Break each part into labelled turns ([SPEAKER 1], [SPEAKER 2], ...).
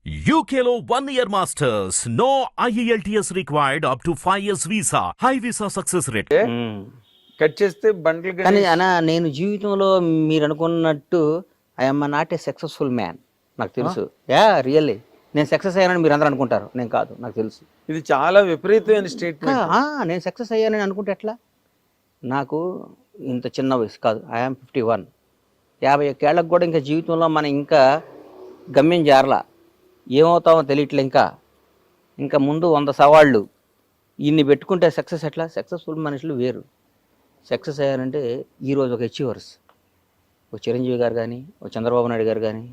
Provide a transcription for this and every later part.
[SPEAKER 1] UKLO 1 year masters. No IELTS required up to 5 years visa. High visa success rate.
[SPEAKER 2] Cut చేస్తే బండ్లు
[SPEAKER 3] కానీ అన్న నేను జీవితంలో మీరు అనుకున్నట్టు I'm not a successful man నాకు తెలుసు యా రియల్లీ నేను సక్సెస్ అయ్యానని మీరు అందరూ అనుకుంటారు, నేను కాదు, నాకు తెలుసు.
[SPEAKER 2] ఇది చాలా విపరీతమైన స్టేట్మెంట్.
[SPEAKER 3] నేను సక్సెస్ అయ్యానని అనుకుంటే ఎట్లా? నాకు ఇంత చిన్న వయసు కాదు, ఐఎమ్ 51. 51 ఏళ్ళకు కూడా ఇంకా జీవితంలో మనం ఇంకా గమ్యం చేరలా, ఏమవుతామో తెలియట్లే. ఇంకా ముందు 100 సవాళ్ళు ఇన్ని పెట్టుకుంటే సక్సెస్ ఎట్లా? సక్సెస్ఫుల్ మనుషులు వేరు. సక్సెస్ అయ్యారంటే ఈరోజు ఒక అచీవర్స్, ఒక చిరంజీవి గారు కానీ, ఒక చంద్రబాబు నాయుడు గారు కానీ,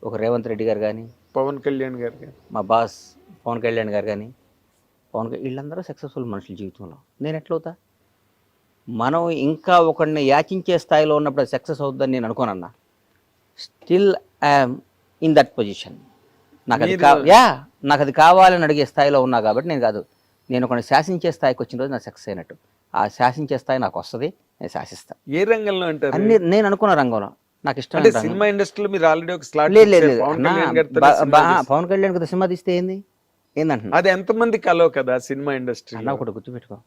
[SPEAKER 3] ఒక రేవంత్ రెడ్డి గారు కానీ,
[SPEAKER 2] పవన్ కళ్యాణ్ గారు కానీ,
[SPEAKER 3] మా బాస్ పవన్ కళ్యాణ్ గారు కానీ, వీళ్ళందరూ సక్సెస్ఫుల్ మనుషుల జీవితంలో. నేను ఎట్లవుతా? మనం ఇంకా ఒకరిని యాచించే స్థాయిలో ఉన్నప్పుడు అది సక్సెస్ అవుతుందని నేను అనుకోనన్నా. Still I'm in that position. నాకు అది కావాలని అడిగే స్థాయిలో ఉన్నా కాబట్టి నేను కాదు, నేను ఒకరిని శాసించే స్థాయికి వచ్చిన రోజు నాకు సక్సెస్ అయినట్టు. ఆ శాసించే స్థాయి నాకు వస్తుంది, నేను శాసిస్తాను.
[SPEAKER 2] ఏ రంగంలో అంటారు?
[SPEAKER 3] అన్ని నేను అనుకున్న రంగంలో నాకు ఇష్టం.
[SPEAKER 2] సినిమా ఇండస్ట్రీలో మీరు ఆల్రెడీ ఒక స్లాట్
[SPEAKER 3] లేదు. పవన్ కళ్యాణ్ కదా సినిమా తీస్తే ఏందంటున్నా?
[SPEAKER 2] అది ఎంతమంది కలో కదా సినిమా ఇండస్ట్రీ
[SPEAKER 3] అన్న. ఒకటి గుర్తుపెట్టుకో,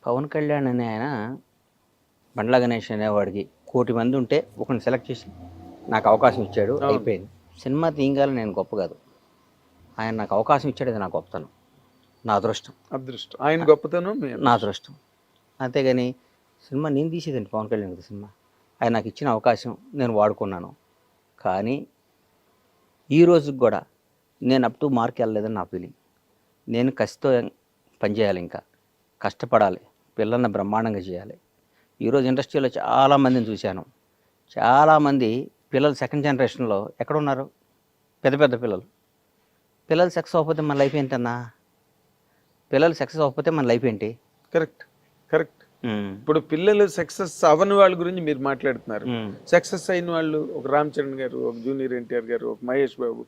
[SPEAKER 3] పవన్ కళ్యాణ్ అనే ఆయన బండ్ల గణేష్ అనేవాడికి 1 కోటి మంది ఉంటే ఒకరిని సెలెక్ట్ చేసి నాకు అవకాశం ఇచ్చాడు, అయిపోయింది. సినిమా తీయగాలని నేను గొప్ప కాదు, ఆయన నాకు అవకాశం ఇచ్చాడు, అది నా గొప్పతనం, నా అదృష్టం.
[SPEAKER 2] ఆయన గొప్పతనం
[SPEAKER 3] నా అదృష్టం. అంతేగాని సినిమా నేను తీసేదండి పవన్ కళ్యాణ్ కదా సినిమా. ఆయన నాకు ఇచ్చిన అవకాశం నేను వాడుకున్నాను. కానీ ఈ రోజుకి కూడా నేను అప్ టు మార్క్ వెళ్ళలేదని నా ఫీలింగ్. నేను కసితో పనిచేయాలి, ఇంకా కష్టపడాలి, పిల్లల్ని బ్రహ్మాండంగా చేయాలి. ఈరోజు ఇండస్ట్రీలో చాలామందిని చూశాను. చాలామంది పిల్లలు సెకండ్ జనరేషన్లో ఎక్కడున్నారు? పెద్ద పెద్ద పిల్లలు సక్సెస్ అవ్వకపోతే మన లైఫ్ ఏంటన్నా? పిల్లలు సక్సెస్ అవ్వకపోతే మన లైఫ్ ఏంటి?
[SPEAKER 2] కరెక్ట్. ఇప్పుడు పిల్లలు సక్సెస్ అవ్వని వాళ్ళ గురించి మీరు మాట్లాడుతున్నారు. సక్సెస్ అయిన వాళ్ళు ఒక రామ్ చరణ్ గారు, ఒక జూనియర్ ఎన్టీఆర్ గారు, ఒక మహేష్ బాబు,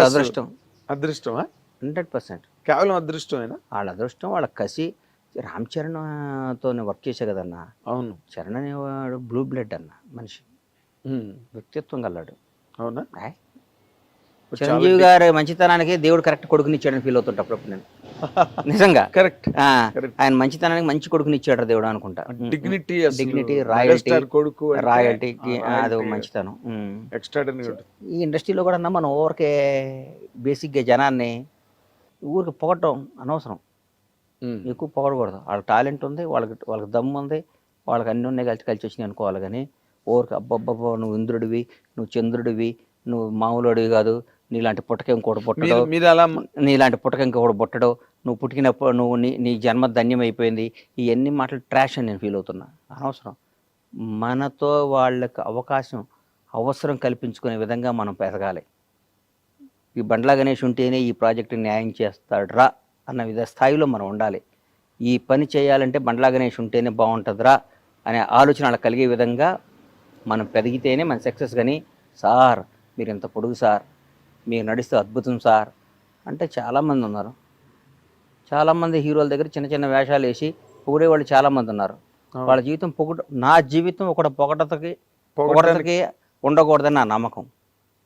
[SPEAKER 3] అదృష్టం.
[SPEAKER 2] అదృష్టమా?
[SPEAKER 3] 100%.
[SPEAKER 2] కేవలం అదృష్టమేనా?
[SPEAKER 3] వాళ్ళ అదృష్టం, వాళ్ళ కసి. రామ్ చరణ్తో వర్క్ చేసే కదన్నా.
[SPEAKER 2] అవును.
[SPEAKER 3] చరణ్ అనేవాడు బ్లూ బ్లడ్ అన్న మనిషి, వ్యక్తిత్వం గల్లాడు.
[SPEAKER 2] అవునా?
[SPEAKER 3] చిరంజీవి గారి మంచితనానికి దేవుడు కరెక్ట్ కొడుకునిచ్చాడని ఫీల్ అవుతుంటప్పుడు నేను నిజంగా.
[SPEAKER 2] కరెక్ట్.
[SPEAKER 3] ఆయన మంచితనానికి మంచి కొడుకునిచ్చాడు దేవుడు అనుకుంటా.
[SPEAKER 2] డిగ్నిటీ,
[SPEAKER 3] రాయల్టీకి అది మంచితనం. ఈ ఇండస్ట్రీలో కూడా అన్నా మనం ఊరికే బేసిక్గా జనాన్ని ఊరికి పొగటం అనవసరం, ఎక్కువ పొగడకూడదు. వాళ్ళకి టాలెంట్ ఉంది, వాళ్ళకి దమ్ము ఉంది, వాళ్ళకి అన్నీ ఉన్నాయి, కలిసి వచ్చినాయి అనుకోవాలి. కానీ ఊరికి అబ్బబ్బబ్బో నువ్వు ఇంద్రుడివి, నువ్వు చంద్రుడివి, నువ్వు మామూలుడివి కాదు, నీలాంటి పుట్టక ఇంకోటి పుట్టడు, నీలాంటి పుట్టక ఇంకొకటి పుట్టడు, నువ్వు పుట్టినప్పుడు నీ జన్మ ధన్యం అయిపోయింది, ఇవన్నీ మాటలు ట్రాష్ అని నేను ఫీల్ అవుతున్నా. అనవసరం. మనతో వాళ్ళకి అవసరం కల్పించుకునే విధంగా మనం పెరగాలి. ఈ బండ్ల గణేష్ ఉంటేనే ఈ ప్రాజెక్టు న్యాయం చేస్తాడ్రా అన్న స్థాయిలో మనం ఉండాలి. ఈ పని చేయాలంటే బండ్ల గణేష్ ఉంటేనే బాగుంటుందిరా అనే ఆలోచన వాళ్ళకి కలిగే విధంగా మనం పెరిగితేనే మన సక్సెస్. కానీ సార్ మీరు ఎంత పొడుగు సార్, మీరు నడిస్తే అద్భుతం సార్ అంటే చాలామంది ఉన్నారు. చాలామంది హీరోల దగ్గర చిన్న చిన్న వేషాలు వేసి పొగిడేవాళ్ళు చాలామంది ఉన్నారు. వాళ్ళ జీవితం నా జీవితం ఒకటి పొగడతకి ఉండకూడదని నా నమ్మకం.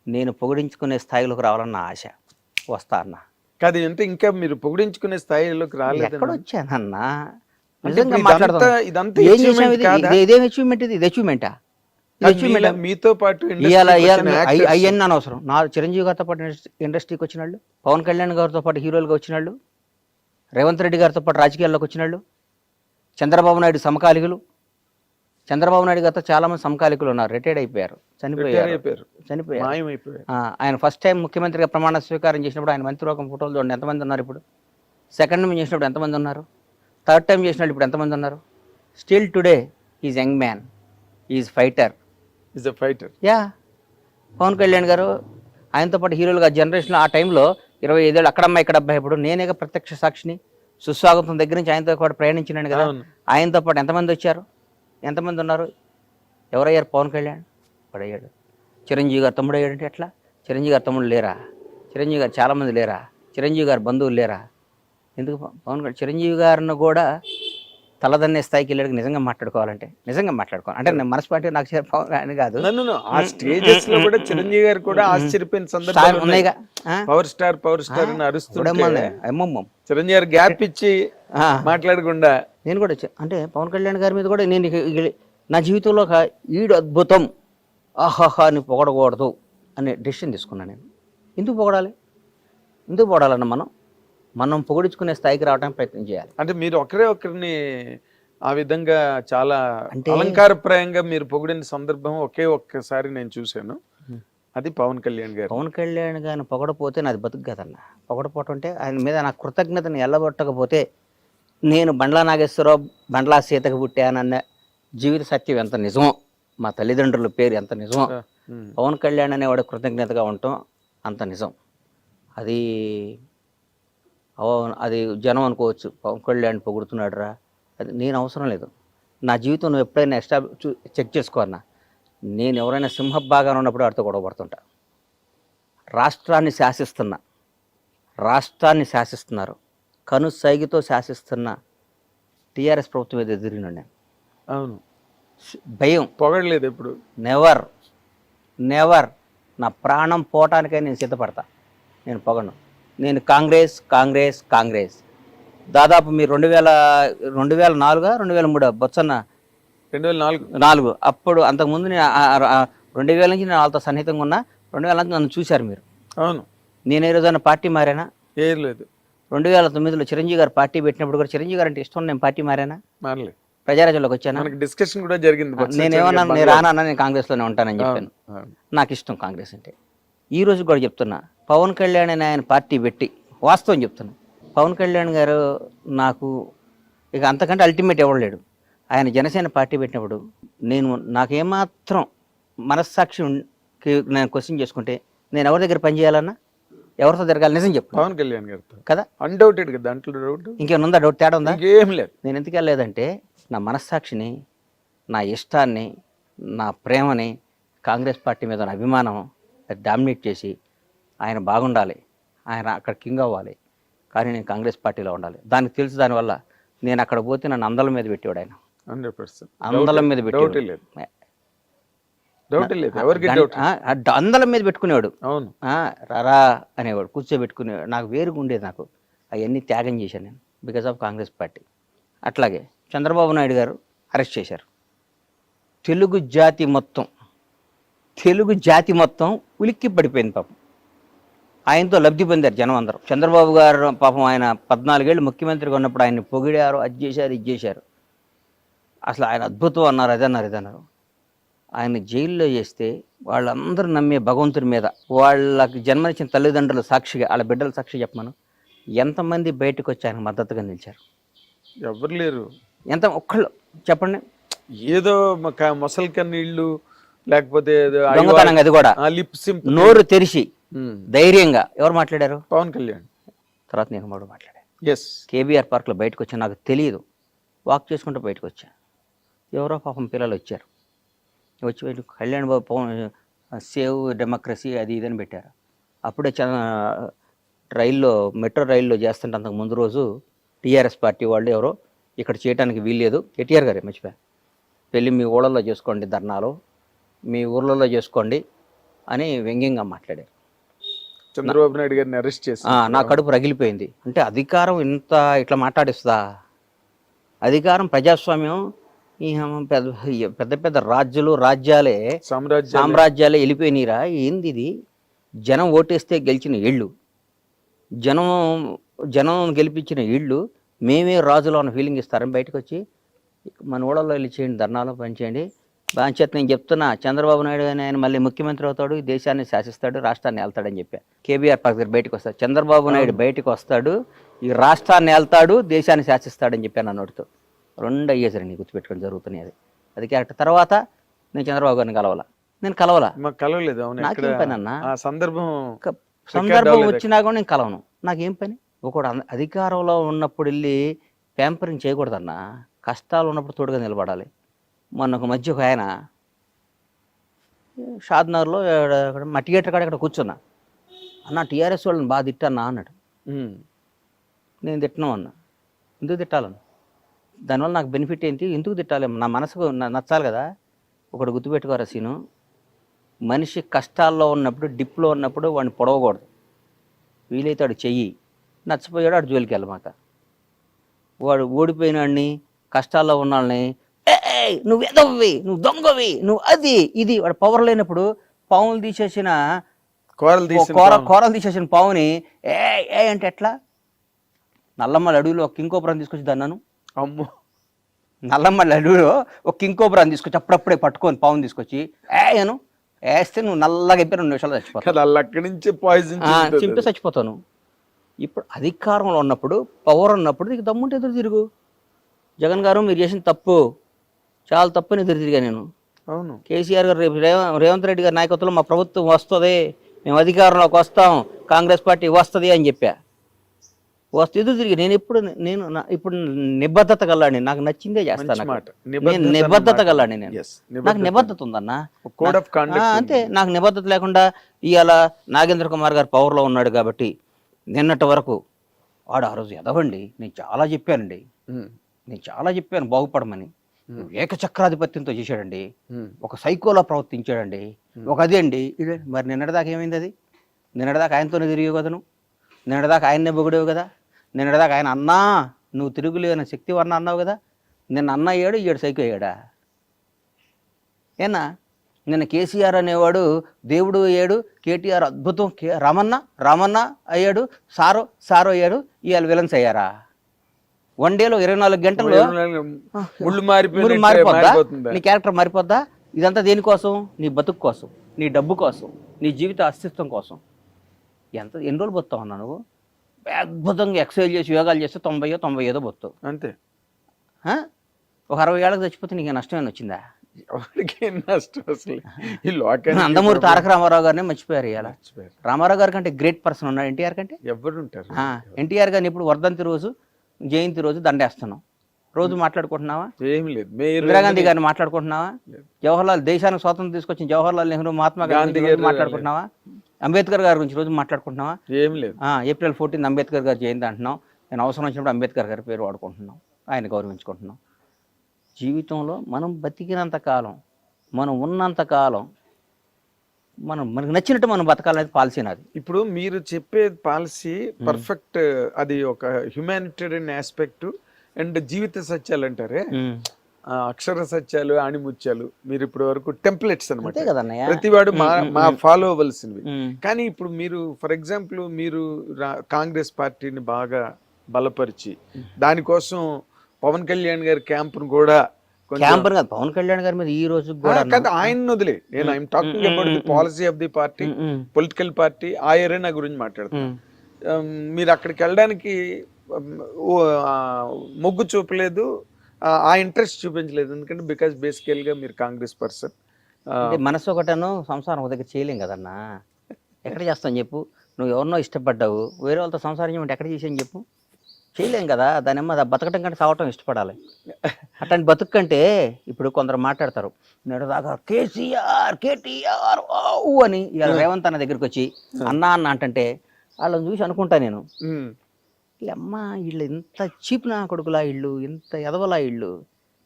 [SPEAKER 3] నేను పొగిడించుకునే స్థాయిలోకి రావాలని నా ఆశ. వస్తా అన్న
[SPEAKER 2] కాదు అంటే ఇంకా మీరు పొగిడించుకునే స్థాయిలోకి రాలేదు.
[SPEAKER 3] ఎక్కడ వచ్చానన్నా? నిజంగా మాట్లాడతాం. ఇదేం అచీవ్మెంట్? ఇది అచీవ్మెంటా?
[SPEAKER 2] మీతో పాటు
[SPEAKER 3] అవన్నీ అనవసరం. నా చిరంజీవి గారితో పాటు ఇండస్ట్రీకి వచ్చిన వాళ్ళు, పవన్ కళ్యాణ్ గారితో పాటు హీరోలుగా వచ్చిన వాళ్ళు, రేవంత్ రెడ్డి గారితో పాటు రాజకీయాల్లోకి వచ్చిన వాళ్ళు, చంద్రబాబు నాయుడు సమకాలికులు. చంద్రబాబు నాయుడు గారితో చాలామంది సమకాలికులు ఉన్నారు, రిటైర్డ్ అయిపోయారు, చనిపోయారు. ఆయన ఫస్ట్ టైం ముఖ్యమంత్రిగా ప్రమాణ స్వీకారం చేసినప్పుడు ఆయన మంత్రివర్గం ఫోటోలు చూడండి ఎంతమంది ఉన్నారు. ఇప్పుడు సెకండ్ టైం చేసినప్పుడు ఎంతమంది ఉన్నారు, థర్డ్ టైం చేసినప్పుడు ఇప్పుడు ఎంతమంది ఉన్నారు. Still today is young man, is fighter. Pavan Kalyan garu ఆయనతో పాటు హీరోలుగా జనరేషన్ ఆ టైంలో 25 ఏళ్ళు అక్కడమ్మ ఇక్కడ అబ్బాయి. ఇప్పుడు నేనేగా ప్రత్యక్ష సాక్షిని. సుస్వాగతం దగ్గర నుంచి ఆయనతో పాటు ప్రయాణించినాను కదా. ఆయనతో పాటు ఎంతమంది వచ్చారు, ఎంతమంది ఉన్నారు? ఎవరయ్యారు? పవన్ కళ్యాణ్ పడయ్యాడు. చిరంజీవి గారు తమ్ముడు అయ్యాడంటే ఎట్లా? చిరంజీవి గారు తమ్ముడు లేరా? చిరంజీవి గారు చాలామంది లేరా? చిరంజీవి గారు బంధువులు లేరా? ఎందుకు? పవన్ కళ్యాణ్ చిరంజీవి గారిని కూడా తలదన్నే స్థాయికి వెళ్ళాడు. నిజంగా మాట్లాడుకోవాలి అంటే నేను మనస్పాటి నాకు పవన్ కళ్యాణ్ కాదు,
[SPEAKER 2] ఆ స్టేజెస్ లో కూడా చిరంజీవి గారు కూడా ఆశ్చర్యపోయిన సందర్భాలు
[SPEAKER 3] ఉన్నాయిగా.
[SPEAKER 2] పవర్ స్టార్ అని అరుస్తుంటే
[SPEAKER 3] అమ్మమ్మ
[SPEAKER 2] చిరంజీవి గారు గ్యాప్ ఇచ్చి మాట్లాడకుండా
[SPEAKER 3] నేను కూడా అంటే పవన్ కళ్యాణ్ గారి మీద కూడా నేను నా జీవితంలో ఒక ఈడు అద్భుతం ఆహాహా అని పొగడకూడదు అనే డెసిషన్ తీసుకున్నాను నేను. ఎందుకు పొగడాలన్న మనం పొగిడించుకునే స్థాయికి రావడానికి ప్రయత్నం చేయాలి.
[SPEAKER 2] అంటే మీరు ఒకరిని ఆ విధంగా చాలా అలంకారప్రాయంగా మీరు పొగిడిన సందర్భం ఒక్కసారి నేను చూశాను, అది పవన్ కళ్యాణ్
[SPEAKER 3] గారిని పొగడపోతే నాది బతుకు కదన్న. పొగడపోవటం అంటే ఆయన మీద నా కృతజ్ఞతను ఎల్లబొట్టకపోతే నేను బండ్లా నాగేశ్వరరావు బండ్లా సీతకు పుట్టానన్న జీవిత సత్యం ఎంత నిజమో, మా తల్లిదండ్రుల పేరు ఎంత నిజమో, పవన్ కళ్యాణ్ అనేవాడు కృతజ్ఞతగా ఉండటం అంత నిజం. అది జనం అనుకోవచ్చు, పవన్ కళ్యాణ్ పొగుడుతున్నాడు రా, అది నేను అవసరం లేదు. నా జీవితం నువ్వు ఎప్పుడైనా చెక్ చేసుకో అన్న. నేను ఎవరైనా సింహభాగాన ఉన్నప్పుడు వాడితో గొడవపడుతుంటా. రాష్ట్రాన్ని శాసిస్తున్నారు, కనుసైగితో శాసిస్తున్న టీఆర్ఎస్ ప్రభుత్వం మీద ఎదిరినాడు నేను.
[SPEAKER 2] అవును,
[SPEAKER 3] భయం,
[SPEAKER 2] పొగడలేదు ఎప్పుడు,
[SPEAKER 3] నెవర్. నా ప్రాణం పోవటానికై నేను సిద్ధపడతా, నేను పొగను. నేను కాంగ్రెస్ దాదాపు మీరు 2004 2003 బొత్సన్న
[SPEAKER 2] 2004
[SPEAKER 3] అప్పుడు అంతకుముందు నేను 2000 నుంచి నేను వాళ్ళతో సన్నిహితంగా ఉన్నా. 2000 నుంచి నన్ను చూశారు మీరు.
[SPEAKER 2] అవును,
[SPEAKER 3] నేను ఏ రోజైనా పార్టీ మారానా?
[SPEAKER 2] ఏం లేదు.
[SPEAKER 3] 2009లో చిరంజీవి గారు పార్టీ పెట్టినప్పుడు కూడా చిరంజీవి గారు అంటే ఇష్టం, నేను పార్టీ మారానా?
[SPEAKER 2] మారలేదు.
[SPEAKER 3] ప్రజారాజ్యంలోకి వచ్చానా?
[SPEAKER 2] డిస్కషన్ కూడా జరిగింది.
[SPEAKER 3] నేనేమన్నా నేను రానన్నా, నేను కాంగ్రెస్లోనే ఉంటానని చెప్పాను. నాకు ఇష్టం కాంగ్రెస్ అంటే. ఈ రోజు కూడా చెప్తున్నా, పవన్ కళ్యాణ్ అని ఆయన పార్టీ పెట్టి వాస్తవం చెప్తున్నా, పవన్ కళ్యాణ్ గారు నాకు ఇక అంతకంటే అల్టిమేట్ ఎవరు లేడు. ఆయన జనసేన పార్టీ పెట్టినప్పుడు నాకేమాత్రం మనస్సాక్షికి నేను క్వశ్చన్ చేసుకుంటే నేను ఎవరి దగ్గర పనిచేయాలన్నా, ఎవరితో తిరగాలి, నిజం చెప్పు.
[SPEAKER 2] పవన్ కళ్యాణ్ గారితో
[SPEAKER 3] కదా,
[SPEAKER 2] అన్డౌటెడ్ కదా, దాంట్లో డౌట్
[SPEAKER 3] ఇంకేమైనా ఉందా? డౌట్ తేడా ఉందా?
[SPEAKER 2] ఏం లేదు.
[SPEAKER 3] నేను ఎందుకు వెళ్ళలేదంటే నా మనస్సాక్షిని, నా ఇష్టాన్ని, నా ప్రేమని, కాంగ్రెస్ పార్టీ మీద నా అభిమానం డామినేట్ చేసి ఆయన బాగుండాలి, ఆయన అక్కడ కింగ్ అవ్వాలి, కానీ నేను కాంగ్రెస్ పార్టీలో ఉండాలి. దానికి తెలుసు. దానివల్ల నేను అక్కడ పోతే నన్ను అందల మీద పెట్టేవాడు ఆయన.
[SPEAKER 2] 100%
[SPEAKER 3] అందలం మీద పెట్టేవాడు, అందలం మీద పెట్టుకునేవాడు.
[SPEAKER 2] అవును,
[SPEAKER 3] రారా అనేవాడు, కూర్చోబెట్టుకునేవాడు. నాకు వేరుగా ఉండేది. నాకు అవన్నీ త్యాగం చేశాను నేను బికాజ్ ఆఫ్ కాంగ్రెస్ పార్టీ. అట్లాగే చంద్రబాబు నాయుడు గారు అరెస్ట్ చేశారు. తెలుగు జాతి మొత్తం ఉలిక్కి పడిపోయింది పాపం. ఆయనతో లబ్ధి పొందారు జనం అందరూ. చంద్రబాబు గారు పాపం ఆయన 14 ఏళ్ళు ముఖ్యమంత్రిగా ఉన్నప్పుడు ఆయన్ని పొగిడారు, అది చేశారు, ఇది చేశారు. అసలు ఆయన అద్భుతం అన్నారు, ఇదన్నారు. ఆయన జైల్లో చేస్తే వాళ్ళందరూ నమ్మే భగవంతుడి మీద, వాళ్ళకి జన్మనిచ్చిన తల్లిదండ్రుల సాక్షిగా, వాళ్ళ బిడ్డల సాక్షి చెప్పమను, ఎంతమంది బయటకు వచ్చి ఆయన మద్దతుగా నిలిచారు?
[SPEAKER 2] ఎవరు లేరు.
[SPEAKER 3] ఒక్కళ్ళు చెప్పండి.
[SPEAKER 2] ఏదో మొసలి కన్నీళ్ళు, లేకపోతే
[SPEAKER 3] దొంగతనంగా, అది కూడా నోరు తెరిచి ధైర్యంగా ఎవరు మాట్లాడారు?
[SPEAKER 2] పవన్ కళ్యాణ్.
[SPEAKER 3] తర్వాత నేను మాట్లాడాను.
[SPEAKER 2] ఎస్,
[SPEAKER 3] కేబీఆర్ పార్క్లో బయటకు వచ్చా, నాకు తెలియదు, వాక్ చేసుకుంటూ బయటకు వచ్చా. ఎవరో పాపం పిల్లలు వచ్చారు, వచ్చి కళ్యాణ్ బాబు పవన్ సేవ్ డెమోక్రసీ అది ఇదని పెట్టారు. అప్పుడే మెట్రో రైల్లో చేస్తుంటే అంతకు ముందు రోజు టీఆర్ఎస్ పార్టీ వాళ్ళు ఎవరో ఇక్కడ చేయడానికి వీల్లేదు, కేటీఆర్ గారే మర్చిపోయా, వెళ్ళి మీ ఊళ్ళల్లో చేసుకోండి, ధర్నాలు మీ ఊర్లలో చేసుకోండి అని వ్యంగ్యంగా మాట్లాడారు.
[SPEAKER 2] చంద్రబాబు నాయుడు గారిని అరెస్ట్ చేసి
[SPEAKER 3] నా కడుపు రగిలిపోయింది. అంటే అధికారం ఇట్లా మాట్లాడిస్తుందా? అధికారం, ప్రజాస్వామ్యం, పెద్ద పెద్ద రాజ్యాలే వెళ్ళిపోయినరా? ఏంది ఇది? జనం ఓటేస్తే గెలిచిన ఇళ్ళు, జనం గెలిపించిన ఇళ్ళు, మేమే రాజులో ఉన్న ఫీలింగ్ ఇస్తారని బయటకు వచ్చి మన ఊళ్ళలో వెళ్ళి చేయండి, ధర్నాలో పనిచేయండి. బాధ్యత నేను చెప్తున్నా, చంద్రబాబు నాయుడు అని ఆయన మళ్ళీ ముఖ్యమంత్రి అవుతాడు, దేశాన్ని శాసిస్తాడు, రాష్ట్రాన్ని వెళ్తాడని చెప్పా. కేబీఆర్ పార్క్ దగ్గర బయటకు వస్తాడు, చంద్రబాబు నాయుడు బయటకు వస్తాడు, ఈ రాష్ట్రాన్ని వెళ్తాడు, దేశాన్ని శాసిస్తాడని చెప్పాను. నోటితో 2 అయ్యేసరి గుర్తుపెట్టుకొని జరుగుతున్నాయి. అది క్యారెక్టర్. తర్వాత నేను చంద్రబాబు గారిని కలవలా,
[SPEAKER 2] కలవలేదు.
[SPEAKER 3] నాకేం పని అన్న?
[SPEAKER 2] సందర్భం
[SPEAKER 3] వచ్చినా కూడా నేను కలవను, నాకేం పని? ఒకడు అధికారంలో ఉన్నప్పుడు వెళ్ళి ప్యాంపరింగ్ చేయకూడదన్నా, కష్టాలు ఉన్నప్పుడు తోడుగా నిలబడాలి. మొన్న ఒక మధ్య ఒక ఆయన షాద్నగర్లో మా థియేటర్ కాడ ఇక్కడ కూర్చున్నా, అన్న టీఆర్ఎస్ వాళ్ళని బాగా తిట్టన్నా అన్నాడు. నేను తిట్టను అన్నా. ఎందుకు తిట్టాలను? దానివల్ల నాకు బెనిఫిట్ ఏంటి, ఎందుకు తిట్టాలి, నా మనసుకు నచ్చాలి కదా. ఒకటి గుర్తుపెట్టుకోరా సీను, మనిషి కష్టాల్లో ఉన్నప్పుడు, డిప్లో ఉన్నప్పుడు వాడిని పొడవకూడదు. వీలైతే వాడు చెయ్యి, నచ్చపోయాడు వాడు జోలికి వెళ్ళమాక. వాడు ఓడిపోయిన వాడిని, కష్టాల్లో ఉన్న వాళ్ళని నువ్వు ఎదవ్వి, నువ్వు దొంగవి, నువ్వు అది ఇది, వాడు పవర్ లేనప్పుడు పావులు తీసేసిన కూరలు తీసేసిన పావుని ఏ అంటే ఎట్లా? నల్లమ్మల అడవిలో ఒక కింకోపురం తీసుకొచ్చి దన్నాను.
[SPEAKER 2] అమ్మో,
[SPEAKER 3] నల్లమ్మల అడవిలో ఒక కింకోపురం తీసుకొచ్చి అప్పుడప్పుడే పట్టుకొని పావుని తీసుకొచ్చి అను వేస్తే నువ్వు నల్లగా అయిపోయి 2 నిమిషాలు చచ్చిపోతావు.
[SPEAKER 2] అక్కడి నుంచి పాయిజన్
[SPEAKER 3] చింపి చచ్చిపోతాను. ఇప్పుడు అధికారంలో ఉన్నప్పుడు, పవర్ ఉన్నప్పుడు నీకు దమ్ముంటే ఎదురు తిరుగు. జగన్ గారు మీరు చేసిన తప్పు, చాలా తప్పని ఎదురు తిరిగా నేను.
[SPEAKER 2] అవును,
[SPEAKER 3] కేసీఆర్ గారు రేపు రేవంత్ రెడ్డి గారి నాయకత్వంలో మా ప్రభుత్వం వస్తుంది, మేము అధికారంలోకి వస్తాం, కాంగ్రెస్ పార్టీ వస్తుంది అని చెప్పా. వస్తే ఎదురు తిరిగి నేను ఇప్పుడు నిబద్ధత గల్లాడిని, నాకు నచ్చిందే చేస్తాను. నేను నిబద్ధత గల్లాడిని, నాకు నిబద్ధత ఉందన్న. అంతే, నాకు నిబద్ధత లేకుండా ఇవాళ నాగేంద్ర కుమార్ గారు పవర్లో ఉన్నాడు కాబట్టి నిన్నటి వరకు వాడు ఆ రోజు ఎదవండి. నేను చాలా చెప్పాను బాగుపడమని. ఏకచక్రాధిపత్యంతో చేశాడండి, ఒక సైకోలా ప్రవర్తించాడండి, ఒక అదే అండి ఇదే. మరి నిన్నటిదాకా ఏమైంది? అది నిన్నటిదాకా ఆయనతోనే తిరిగి కదా, నువ్వు నిన్నటిదాకా ఆయన్నే పొగిడేవు కదా, నిన్నటిదాకా ఆయన అన్నా నువ్వు తిరుగులేని శక్తి వర్ణ అన్నావు కదా. నిన్న అన్న అయ్యాడు, ఈడు సైకో అయ్యాడా? ఏనా నిన్న కేసీఆర్ అనేవాడు దేవుడు అయ్యాడు, కేటీఆర్ అద్భుతం, రామన్న అయ్యాడు, సారో అయ్యాడు, ఇవాళ విలన్స్ అయ్యారా? 1 డేలో 24 గంటల్లో మారిపోద్దా? నీ క్యారెక్టర్ మారిపోద్దా? ఇదంతా దేనికోసం? నీ బతుకు కోసం, నీ డబ్బు కోసం, నీ జీవిత అస్తిత్వం కోసం. ఎన్ని రోజులు బతుకుతావు అన్నా నువ్వు? అద్భుతంగా ఎక్సర్సైజ్ చేసి యోగాలు చేస్తే 90 బతుకుతావు అంతే. ఒక 60 ఏళ్ళకి చచ్చిపోతే నీకు నష్టమేనా వచ్చిందా? నందమూరి తారక రామారావు గారిని మర్చిపోయారు. ఇలా రామారావు గారి కంటే గ్రేట్ పర్సన్ ఉన్నాడు ఎన్టీఆర్ కంటే. ఎవరుంటారు? ఎన్టీఆర్ గారిని ఇప్పుడు వర్ధంతి రోజు, జయంతి రోజు దండేస్తున్నాం. రోజు మాట్లాడుకుంటున్నావా? ఏం లేదు. ఇందిరాగాంధీ గారిని మాట్లాడుకుంటున్నావా? జవహర్లాల్, దేశానికి స్వాతంత్రం తీసుకొచ్చిన జవహర్లాల్ నెహ్రూ, మహాత్మా గాంధీ గారిని మాట్లాడుకుంటున్నావా? అంబేద్కర్ గారి గురించి రోజు మాట్లాడుకుంటున్నావా? ఏం లేదు. April 14 అంబేద్కర్ గారి జయంతి అంటున్నాం. నేను అవసరం వచ్చినప్పుడు అంబేద్కర్ గారి పేరు వాడుకుంటున్నాం, ఆయన గౌరవించుకుంటున్నాం. జీవితంలో మనం బతికినంత కాలం, మనం ఉన్నంత కాలం మనకు నచ్చినట్టు మనం బతకాలనేది పాలసీ నాది.
[SPEAKER 2] ఇప్పుడు మీరు చెప్పే పాలసీ పర్ఫెక్ట్, అది ఒక హ్యుమానిటేరియన్ ఆస్పెక్ట్ అండ్ జీవిత సత్యాలు అంటారే, అక్షర సత్యాలు, ఆణిముత్యాలు మీరు ఇప్పటి వరకు టెంప్లెట్స్ అనమాట, ప్రతివాడు మా ఫాలో అవ్వాల్సినవి. కానీ ఇప్పుడు మీరు ఫర్ ఎగ్జాంపుల్ మీరు కాంగ్రెస్ పార్టీని బాగా బలపరిచి దానికోసం పవన్ కళ్యాణ్ గారి క్యాంపును కూడా,
[SPEAKER 3] పవన్ కళ్యాణ్ గారి మీద ఈ రోజు
[SPEAKER 2] ఆయన వదిలే, నేను I'm talking about the policy of the party, political party, ఆ ఏరియా గురించి మాట్లాడుతున్నాను. మీరు అక్కడికి వెళ్ళడానికి మొగ్గు చూపలేదు, ఆ ఇంట్రెస్ట్ చూపించలేదు. ఎందుకంటే బికాస్ బేసికల్ గా మీరు కాంగ్రెస్ పర్సన్.
[SPEAKER 3] మనసు ఒకటను, సంసారం ఒక దగ్గర చేయలేం కదన్నా. ఎక్కడ చేస్తాను చెప్పు? నువ్వు ఎవరినో ఇష్టపడ్డావు, వేరే వాళ్ళతో సంసారం చేయమంటే ఎక్కడ చేసాను చెప్పు? చేయలేం కదా. దానిమ్మ బతకటం కంటే సావటం ఇష్టపడాలి. అట్లాంటి బతుకు కంటే ఇప్పుడు కొందరు మాట్లాడతారు, నేడు దాకా కేటీఆర్ అని, ఇవాళ రేవంత్ అన్న దగ్గరికి వచ్చి అన్న అంటే వాళ్ళని చూసి అనుకుంటా నేను, అమ్మ వీళ్ళు ఇంత చీప్ నా కొడుకులా, ఇళ్ళు ఇంత ఎదవలా, ఇళ్ళు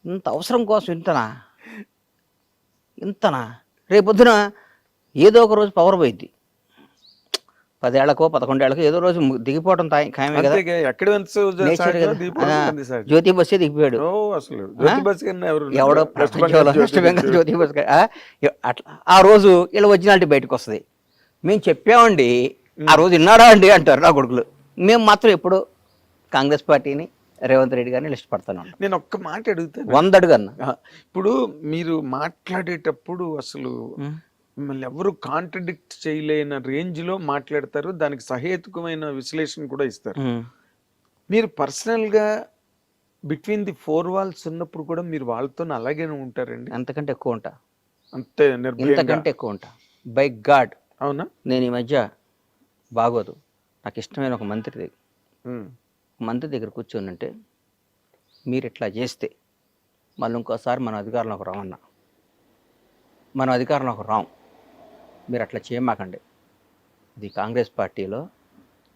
[SPEAKER 3] ఇంత అవసరం కోసం ఇంతనా? రేపొద్దున ఏదో ఒక రోజు పవర్ పోయిద్ది. 10 ఏళ్లకో 11 ఏళ్లకో ఏదో రోజు దిగిపోవడం ఖాయమే కదా. జ్యోతి బస్సే దిగిపోయాడు. ఎవడో వెస్ట్ బెంగాల్ జ్యోతి బస్ అట్లా ఆ రోజు వీళ్ళ ఒరిజినాలిటీ బయటకు వస్తుంది. మేము చెప్పామండి, ఆ రోజు విన్నారా అండి అంటారు నా కొడుకులు. మేము మాత్రం ఎప్పుడు కాంగ్రెస్ పార్టీని, రేవంత్ రెడ్డి గారిని ఇష్టపడతాను.
[SPEAKER 2] నేను ఒక్క మాట అడుగుతాను,
[SPEAKER 3] 100 అడుగన్నా.
[SPEAKER 2] ఇప్పుడు మీరు మాట్లాడేటప్పుడు అసలు మిమ్మల్ని ఎవరు కాంట్రడిక్ట్ చేయలేని రేంజ్ లో మాట్లాడతారు, దానికి సహేతుకమైన విశ్లేషణ కూడా ఇస్తారు. మీరు పర్సనల్ గా బిట్వీన్ ది 4 walls ఉన్నప్పుడు కూడా మీరు వాళ్ళతో అలాగే ఉంటారండి?
[SPEAKER 3] అంతకంటే ఎక్కువ ఉంటా,
[SPEAKER 2] అంతే,
[SPEAKER 3] ఇంతకంటే ఎక్కువ ఉంటా. By God.
[SPEAKER 2] అవునా?
[SPEAKER 3] నేను ఈ మధ్య బాగోదు, నాకు ఇష్టమైన ఒక మంత్రి దగ్గర కూర్చొని అంటే, మీరు ఇట్లా చేస్తే మళ్ళీ ఇంకోసారి మనం అధికారంలోకి రామన్నా, మనం అధికారంలోకి రాం, మీరు అట్లా చేయమాకండి. ఇది కాంగ్రెస్ పార్టీలో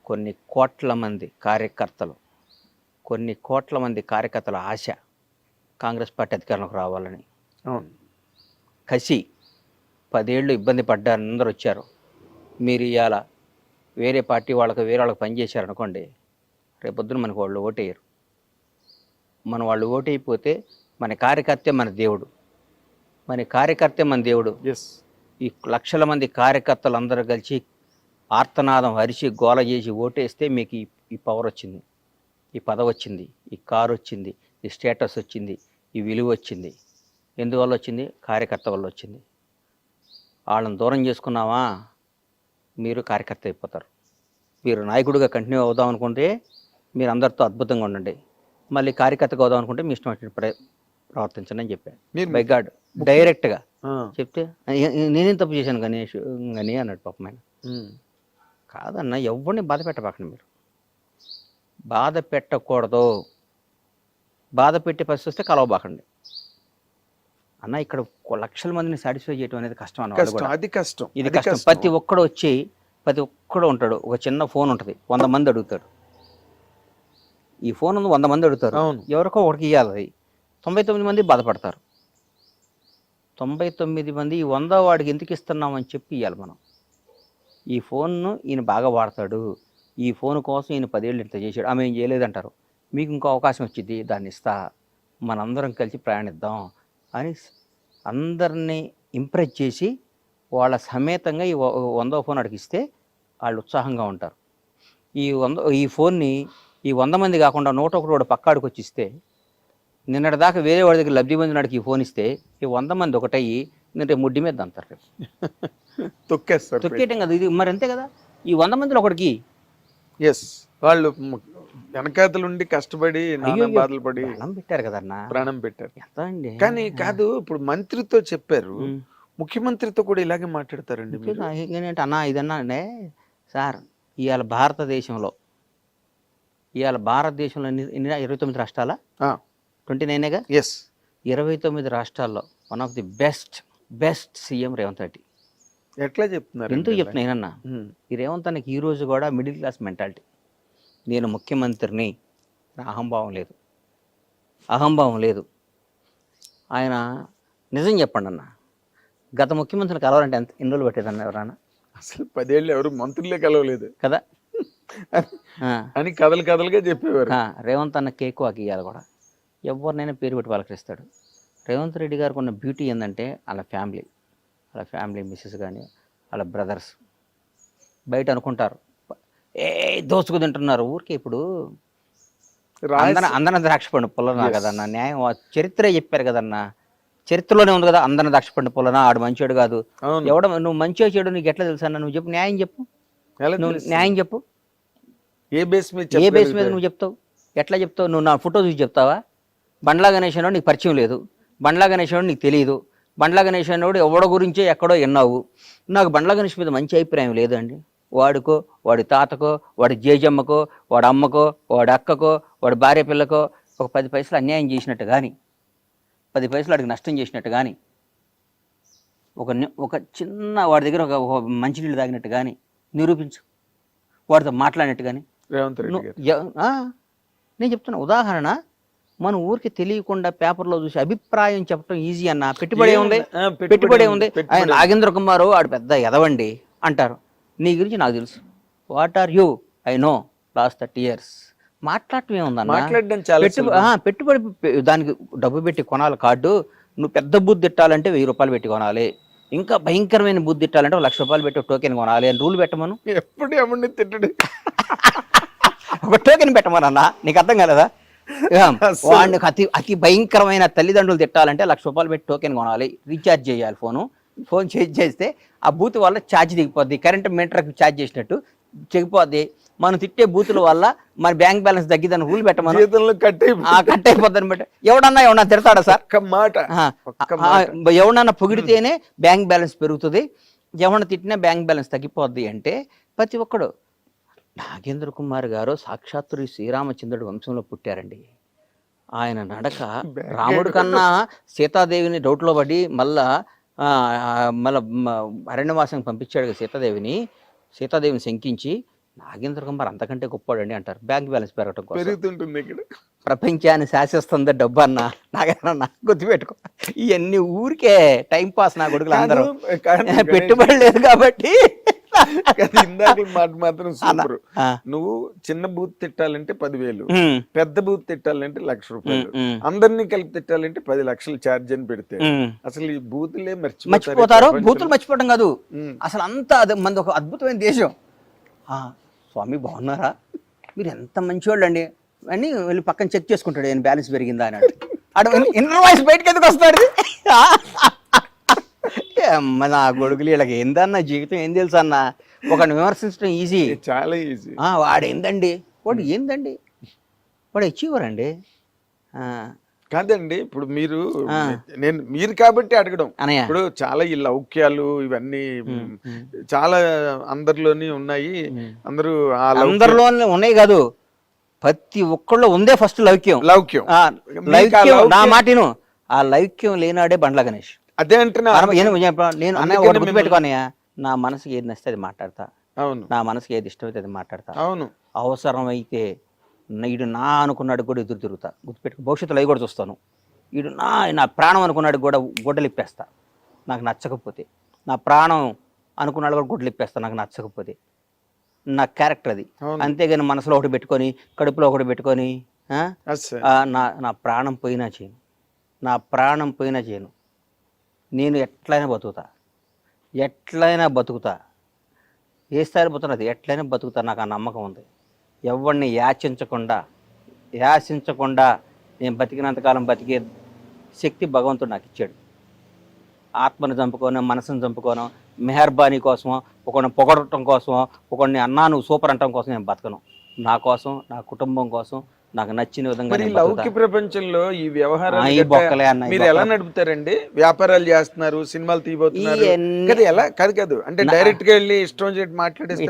[SPEAKER 3] కొన్ని కోట్ల మంది కార్యకర్తల ఆశ, కాంగ్రెస్ పార్టీ అధికారంలోకి రావాలని.
[SPEAKER 2] అవును.
[SPEAKER 3] కసి 10 ఏళ్ళు ఇబ్బంది పడ్డారు, అందరూ వచ్చారు. మీరు ఇవాళ వేరే పార్టీ వాళ్ళకి వేరే వాళ్ళకి పనిచేశారనుకోండి, రేపొద్దున మనకు వాళ్ళు ఓటేయరు. వాళ్ళు ఓటైపోతే మన కార్యకర్తే మన దేవుడు, మన కార్యకర్తే మన దేవుడు.
[SPEAKER 2] ఎస్.
[SPEAKER 3] ఈ లక్షల మంది కార్యకర్తలు అందరూ కలిసి ఆర్తనాదం అరిచి గోల చేసి ఓటేస్తే మీకు ఈ పవర్ వచ్చింది, ఈ పదవి వచ్చింది, ఈ కారు వచ్చింది, ఈ స్టేటస్ వచ్చింది, ఈ విలువ వచ్చింది. ఎందువల్ల వచ్చింది? కార్యకర్త వల్ల వచ్చింది. వాళ్ళని దూరం చేసుకున్నావా మీరు కార్యకర్త అయిపోతారు. మీరు నాయకుడిగా కంటిన్యూ అవుదాం అనుకుంటే మీరు అందరితో అద్భుతంగా ఉండండి, మళ్ళీ కార్యకర్తగా అవుదాం అనుకుంటే మీ ఇష్టం వచ్చిన ప్రవర్తించండి అని చెప్పాను.
[SPEAKER 2] మీరు
[SPEAKER 3] బై గాడ్ డైరెక్ట్గా చెప్తే నేనేం తప్పు చేశాను గణేష్ అని అన్నాడు పాపం ఆయన. కాదన్న, ఎవరిని బాధ పెట్టబాకండి, మీరు బాధ పెట్టకూడదు. బాధ పెట్టే పరిస్థితి వస్తే కలవబాకండి అన్న. ఇక్కడ లక్షల మందిని సాటిస్ఫై చేయడం అనేది కష్టం అన్న.
[SPEAKER 2] అది కష్టం,
[SPEAKER 3] ఇది కష్టం. ప్రతి ఒక్కడు ఉంటాడు, ఒక చిన్న ఫోన్ ఉంటుంది, 100 మంది అడుగుతాడు. ఈ ఫోన్ ఉంది, 100 మంది అడుగుతారు, ఎవరికో ఒకటికి ఇవ్వాలి. 99 మంది బాధపడతారు. 99 మంది ఈ 100 వాడికి ఎందుకు ఇస్తున్నామని చెప్పి ఇవ్వాలి మనం. ఈ ఫోన్ను ఈయన బాగా వాడతాడు, ఈ ఫోన్ కోసం ఈయన 10 ఏళ్ళు ఇంత చేశాడు, ఆమె ఏం చేయలేదంటారు. మీకు ఇంకో అవకాశం వచ్చింది, దాన్ని ఇస్తా, మనందరం కలిసి ప్రయాణిద్దాం అని అందరినీ ఇంప్రెస్ చేసి వాళ్ళ సమేతంగా ఈ 100వ ఫోన్ అడిగిస్తే వాళ్ళు ఉత్సాహంగా ఉంటారు. ఈ ఫోన్ని ఈ 100 మంది కాకుండా 101 వాడు పక్కాడికి వచ్చి ఇస్తే, నిన్నటిదాకా వేరే వాడి దగ్గర లబ్ధి పొందినాడికి ఈ ఫోన్ ఇస్తే ఈ 100 మంది ఒకటయ్యి నేను రేపు ముడ్డి మీద అంటారు, తొక్కేయటం కదా ఇది. మరి అంతే కదా, ఈ 100 మందిలో ఒకటికి.
[SPEAKER 2] ఎస్, వాళ్ళు వెనకాతలుండి కష్టపడి బాధలు పడి
[SPEAKER 3] పెట్టారు కదన్నా,
[SPEAKER 2] ప్రాణం పెట్టారు.
[SPEAKER 3] ఎంత అండి.
[SPEAKER 2] కానీ కాదు, ఇప్పుడు మంత్రితో చెప్పారు, ముఖ్యమంత్రితో కూడా ఇలాగే మాట్లాడతారండి
[SPEAKER 3] ఏంటంటే అన్న ఇదన్నా అంటే సార్, ఇవాళ భారతదేశంలో ఎన్ని 29 రాష్ట్రాల 29గా.
[SPEAKER 2] ఎస్,
[SPEAKER 3] 29 రాష్ట్రాల్లో one of the best CM Revanth Reddy.
[SPEAKER 2] ఎట్లా చెప్తున్నారు?
[SPEAKER 3] ఎందుకు చెప్తున్నా ఏనన్నా, ఈ రేవంత్ అన్నకి ఈ రోజు కూడా మిడిల్ క్లాస్ మెంటాలిటీ. నేను ముఖ్యమంత్రిని, అహంభావం లేదు. ఆయన నిజం చెప్పండి అన్న, గత ముఖ్యమంత్రిని కలవాలంటే ఎన్ని రోజులు పట్టేదన్న ఎవరన్నా?
[SPEAKER 2] అసలు 10 ఏళ్ళు ఎవరు మంత్రులే కలవలేదు
[SPEAKER 3] కదా
[SPEAKER 2] అని కథలుగా చెప్పేవారు.
[SPEAKER 3] రేవంత్ అన్న కేక్ వాకి ఇవ్వాలి కూడా, ఎవరినైనా పేరు పెట్టి పలకరిస్తాడు. రేవంత్ రెడ్డి గారికి ఉన్న బ్యూటీ ఏంటంటే వాళ్ళ ఫ్యామిలీ మిస్సెస్ కానీ వాళ్ళ బ్రదర్స్ బయట అనుకుంటారు దోచుకు తింటున్నారు ఊరికే. ఇప్పుడు అందరిని ద్రాక్ష పండు పొలనా కదన్నా, న్యాయం చరిత్రే చెప్పారు కదన్నా, చరిత్రలోనే ఉంది కదా, అందరిని ద్రాక్ష పండు పొలనా, ఆడు మంచివాడు కాదు. నువ్వు మంచిగా చెడు నీకు ఎట్లా తెలుసా? నువ్వు చెప్పు, న్యాయం చెప్పు, న్యాయం చెప్పు.
[SPEAKER 2] ఏ బేస్ మీద
[SPEAKER 3] నువ్వు చెప్తావు? ఎట్లా చెప్తావు? నువ్వు నా ఫోటో చూసి చెప్తావా? బండ్లా గణేష్ అన్నోడు నీకు పరిచయం లేదు, బండ్లా గణేష్ అన్నోడు నీకు తెలియదు, బండ్లా గణేష్ అన్నోడు ఎవడో గురించో ఎక్కడో విన్నావు. నాకు బండ్లా గణేష్ మీద మంచి అభిప్రాయం లేదండి. వాడికో, వాడి తాతకో, వాడి జేజమ్మకో, వాడి అమ్మకో, వాడి అక్కకో, వాడి భార్య పిల్లకో ఒక 10 పైసలు అన్యాయం చేసినట్టు కానీ, 10 పైసలు వాడికి నష్టం చేసినట్టు కానీ, ఒక చిన్న వాడి దగ్గర ఒక మంచినీళ్ళు తాగినట్టు కానీ నిరూపించు, వాడితో మాట్లాడినట్టు కానీ. నేను చెప్తున్నా ఉదాహరణ, మన ఊరికి తెలియకుండా పేపర్లో చూసి అభిప్రాయం చెప్పడం ఈజీ అన్న. పెట్టుబడి ఉంది. ఆయన నాగేంద్ర కుమారు ఆడు పెద్ద ఎదవండి అంటారు, నీ గురించి నాకు తెలుసు. What are you? I know last 30 years. మాట్లాడటం ఏముందన్న? పెట్టుబడి దానికి డబ్బు పెట్టి కొనాలి కార్డు. నువ్వు పెద్ద బూత్ తిట్టాలంటే 1000 రూపాయలు పెట్టి కొనాలి, ఇంకా భయంకరమైన బూత్ తిట్టాలంటే 1,00,000 రూపాయలు పెట్టి టోకెన్ కొనాలి అని రూల్ పెట్టమను.
[SPEAKER 2] ఎప్పుడు ఎవరిని తిట్టడు,
[SPEAKER 3] ఒక టోకెన్ పెట్టమనన్నా. నీకు అర్థం కాలేదా? వాడికి అతి భయంకరమైన తల్లిదండ్రులు తిట్టాలంటే 1,00,000 రూపాయలు పెట్టి టోకెన్ కొనాలి, రీఛార్జ్ చేయాలి. ఫోన్ చేస్తే ఆ బూత్ వల్ల ఛార్జ్ దిగిపోద్ది, కరెంట్ మీటర్కి ఛార్జ్ చేసినట్టు చెగిపోద్ది. మనం తిట్టే బూతుల వల్ల మన బ్యాంక్ బ్యాలెన్స్ తగ్గిదని రూల్ పెట్టమని, కట్ అయిపోద్దని బట్టి. ఎవడన్నా తిడతాడా సార్? ఎవడన్నా పొగిడితేనే బ్యాంక్ బ్యాలెన్స్ పెరుగుతుంది, ఎవడన్నా తిట్టినా బ్యాంక్ బ్యాలెన్స్ తగ్గిపోద్ది అంటే ప్రతి ఒక్కడు. నాగేంద్ర కుమార్ గారు సాక్షాత్తు శ్రీరామచంద్రుడి వంశంలో పుట్టారండి. ఆయన నడక రాముడి కన్నా సీతాదేవిని డౌట్లో పడి మళ్ళా అరణ్యవాసం పంపించాడు సీతాదేవిని శంకించి నాగేంద్ర కుమార్ అంతకంటే గొప్పవాడండి అంటారు. బ్యాంక్ బ్యాలెన్స్ పెరగటం కోసం
[SPEAKER 2] పెరుగుతుంటుంది ఇక్కడ.
[SPEAKER 3] ప్రపంచాన్ని శాసిస్తుంది డబ్బు అన్న. నాగేంద్ర గుర్తుపెట్టుకో, ఇవన్నీ ఊరికే టైం పాస్ నా కొడుకులు అందరూ. పెట్టుబడి లేదు కాబట్టి.
[SPEAKER 2] ఇందాక మాట మాత్రం సూపర్. నువ్వు చిన్న బూత్ తిట్టాలంటే 10,000, పెద్ద బూత్ తిట్టాలంటే ₹1,00,000, అందరినీ కలిపి తిట్టాలంటే 10 లక్షలు ఛార్జ్ అని పెడితే అసలు ఈ బూతులే
[SPEAKER 3] మర్చిపోతారు. బూతులు మర్చిపోవడం కాదు అసలు, అంతా మనది ఒక అద్భుతమైన దేశం. స్వామి బాగున్నారా, మీరు ఎంత మంచివాళ్ళు అండి అని వెళ్ళి పక్కన చెక్ చేసుకుంటాడు, నేను బ్యాలెన్స్ పెరిగిందా అని. అడు ఇన్నర్ వాయిస్ బయటకి ఎందుకు వస్తాడు? అమ్మ నా కొడుకులు, వీళ్ళకి ఏందన్న జీవితం ఏం తెలుసు అన్న. ఒకరిని విమర్శించడం ఈజీ,
[SPEAKER 2] చాలా ఈజీ.
[SPEAKER 3] వాడు ఏందండి, వాడు ఏందండి, వాడు అచీవర్ అండి.
[SPEAKER 2] కాదండి, ఇప్పుడు మీరు కాబట్టి అడగడం.
[SPEAKER 3] అనయ్య,
[SPEAKER 2] ఇప్పుడు చాలా ఈ లౌక్యాలు ఇవన్నీ చాలా అందరిలోని ఉన్నాయి.
[SPEAKER 3] అందరిలోనే ఉన్నాయి కాదు, ప్రతి ఒక్కళ్ళు ఉందే ఫస్ట్ లౌక్యం.
[SPEAKER 2] లౌక్యం
[SPEAKER 3] నా మాటను, ఆ లౌక్యం లేనాడే బండ్ల గణేష్.
[SPEAKER 2] అదే అంటున్నా
[SPEAKER 3] నేను అన్నయ్య గుర్తుపెట్టుకోనయ్యా, నా మనసుకి ఏది నచ్చితే అది మాట్లాడతా.
[SPEAKER 2] అవును,
[SPEAKER 3] నా మనసుకి ఏది ఇష్టమైతే అది మాట్లాడతా.
[SPEAKER 2] అవును,
[SPEAKER 3] అవసరమైతే ఈడు నా అనుకున్నాడు కూడా ఎదురు తిరుగుతా. గుర్తుపెట్టుకో, భవిష్యత్తులో అవి కూడా చూస్తాను. ఈడు నా ప్రాణం అనుకున్నాడు కూడా గొడ్డలు ఇప్పేస్తా నాకు నచ్చకపోతే. నా ప్రాణం అనుకున్నాడు కూడా గొడ్డలు ఇప్పేస్తా నాకు నచ్చకపోతే. నా క్యారెక్టర్ అది. అంతేగాని మనసులో ఒకటి పెట్టుకొని కడుపులో ఒకటి పెట్టుకొని నా ప్రాణం పోయినా చేయను, నా ప్రాణం పోయినా చేయను. నేను ఎట్లయినా బతుకుతా, ఏ స్థాయిలో బతుకున్నది ఎట్లయినా బతుకుతా. నాకు ఆ నమ్మకం ఉంది. ఎవరిని యాచించకుండా నేను బతికినంతకాలం బతికే శక్తి భగవంతుడు నాకు ఇచ్చాడు. ఆత్మను చంపుకోను, మనసును చంపుకోను, మెహర్బానీ కోసమో, ఒకరిని పొగడటం కోసమో, ఒకరిని అన్నా నువ్వు సూపర్ అంటం కోసం నేను బతకను. నా కోసం, నా కుటుంబం కోసం, నాకు నచ్చిన విధంగా.
[SPEAKER 2] లౌకిక ప్రపంచంలో ఈ వ్యవహారాలు మీరు ఎలా నడుపుతారండి? వ్యాపారాలు చేస్తున్నారు, సినిమాలు తీయబోతున్నారు, ఎలా కాదు అంటే డైరెక్ట్ గా వెళ్ళి ఇష్టం చేసి మాట్లాడేస్తే.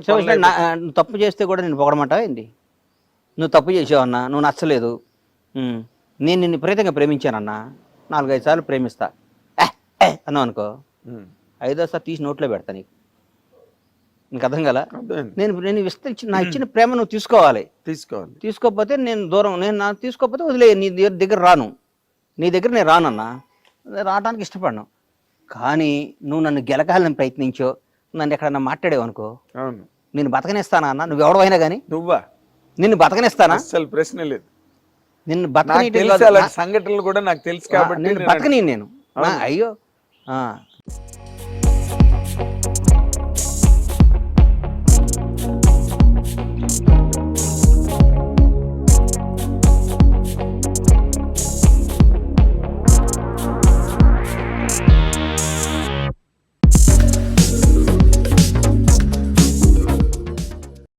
[SPEAKER 3] నువ్వు తప్పు చేస్తే కూడా నేను పొగడమంటావా ఏంది? నువ్వు తప్పు చేసావన్నా, నువ్వు నచ్చలేదు, నేను నిన్ను విపరీతంగా ప్రేమించానన్నా, 4-5 సార్లు ప్రేమిస్తా అన్నావు అనుకో, 5వ సారి తీసి నోట్లో పెడతా. నీకు అర్థం కదా? నేను విస్తరించి నా ఇచ్చిన ప్రేమ నువ్వు తీసుకోకపోతే నేను దూరం, తీసుకోకపోతే వదిలే, నీ దగ్గర రాను, నీ దగ్గర నేను రానన్నా, రావడానికి ఇష్టపడను. కానీ నువ్వు నన్ను గెలకాలని ప్రయత్నించో, నన్ను ఎక్కడన్నా మాట్లాడేవు అనుకో, నేను బతకనిస్తానా అన్న? నువ్వు ఎవడవైనా కానీ నిన్ను బతకనిస్తానా?
[SPEAKER 2] అసలు ప్రశ్న లేదు.
[SPEAKER 3] నిన్ను బతకని
[SPEAKER 2] సంఘటనలు కూడా నాకు తెలుసు కాబట్టి
[SPEAKER 3] బతకని నేను. అయ్యో